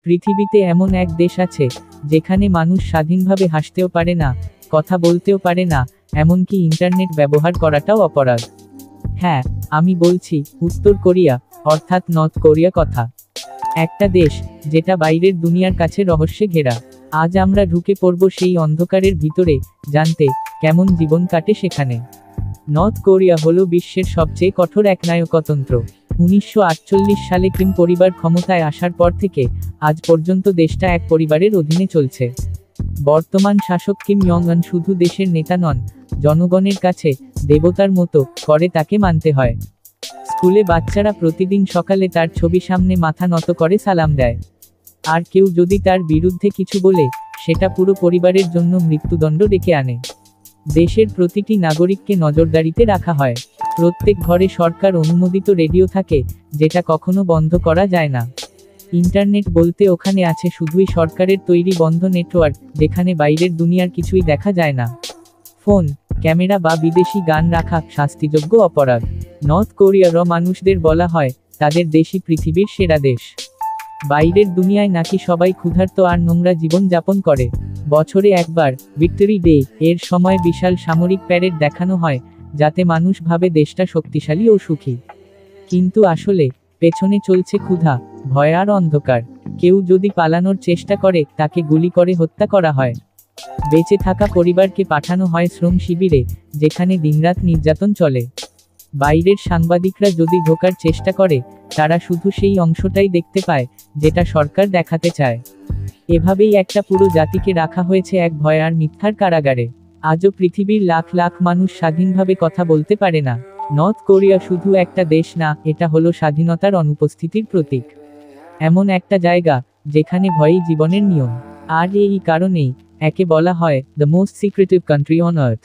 পৃথিবীতে এমন এক দেশ আছে যেখানে মানুষ স্বাধীনভাবে হাসতেও পারে না, কথা বলতেও পারে না, এমনকি ইন্টারনেট ব্যবহার করাটাও অপরাধ। হ্যাঁ, আমি বলছি উত্তর কোরিয়া, অর্থাৎ নর্থ কোরিয়া কথা। একটা দেশ যেটা বাইরের দুনিয়ার কাছে রহস্যে ঘেরা। আজ আমরা ঢুকে পড়ব সেই অন্ধকারের ভিতরে, জানতে কেমন জীবন কাটে সেখানে। নর্থ কোরিয়া হলো বিশ্বের সবচেয়ে কঠোর একনায়কতন্ত্র। 1948 সালে কিম পরিবার ক্ষমতায় আসার পর থেকে আজ পর্যন্ত দেশটা এক পরিবারের অধীনে চলছে। বর্তমান শাসক কিম ইয়ং আন শুধু দেশের নেতা নন, জনগণের কাছে দেবতার মতো করে তাকে মানতে হয়। স্কুলে বাচ্চারা প্রতিদিন সকালে তার ছবি সামনে মাথা নত করে সালাম দেয়। আর কেউ যদি তার বিরুদ্ধে কিছু বলে, সেটা পুরো পরিবারের জন্য মৃত্যুদণ্ড ডেকে আনে। দেশের প্রতিটি নাগরিককে নজরদারিতে রাখা হয়। প্রত্যেক ঘরে সরকার অনুমোদিত রেডিও থাকে, যেটা কখনো বন্ধ করা যায় না। ইন্টারনেট বলতে ওখানে আছে শুধুই সরকারের তৈরি বন্ধ নেটওয়ার্ক, যেখানে বাইরের দুনিয়ার কিছুই দেখা যায় না। ফোন, ক্যামেরা বা বিদেশি গান রাখা শাস্তিযোগ্য অপরাধ। নর্থ কোরিয়ার মানুষদের বলা হয় তাদের দেশই পৃথিবীর সেরা দেশ। বাইরের দুনিয়ায় নাকি সবাই ক্ষুধার্ত আর নোংরা জীবন যাপন করে। বছরে একবার ভিক্টরি ডে এর সময় বিশাল সামরিক প্যারেড দেখানো হয়, যাতে মানুষ ভাবে দেশটা শক্তিশালী ও সুখী। কিন্তু আসলে পেছনে চলছে ক্ষুধা, ভয় আর অন্ধকার। কেউ যদি পালানোর চেষ্টা করে, তাকে গুলি করে হত্যা করা হয়। বেঁচে থাকা পরিবারকে পাঠানো হয় শ্রম শিবিরে, যেখানে দিনরাত নির্যাতন চলে। বাইরের সাংবাদিকরা যদি ঢোকার চেষ্টা করে, তারা শুধু সেই অংশটাই দেখতে পায় যেটা সরকার দেখাতে চায়। এভাবেই একটা পুরো জাতিকে রাখা হয়েছে এক ভয় আর মিথ্যার কারাগারে। আজও পৃথিবীর লাখ লাখ মানুষ স্বাধীনভাবে কথা বলতে পারে না। নর্থ কোরিয়া শুধু একটা দেশ না, এটা হলো স্বাধীনতার অনুপস্থিতির প্রতীক। এমন একটা জায়গা যেখানে ভয়ই জীবনের নিয়ম। আর এই কারণেই একে বলা হয় the most secretive country on earth.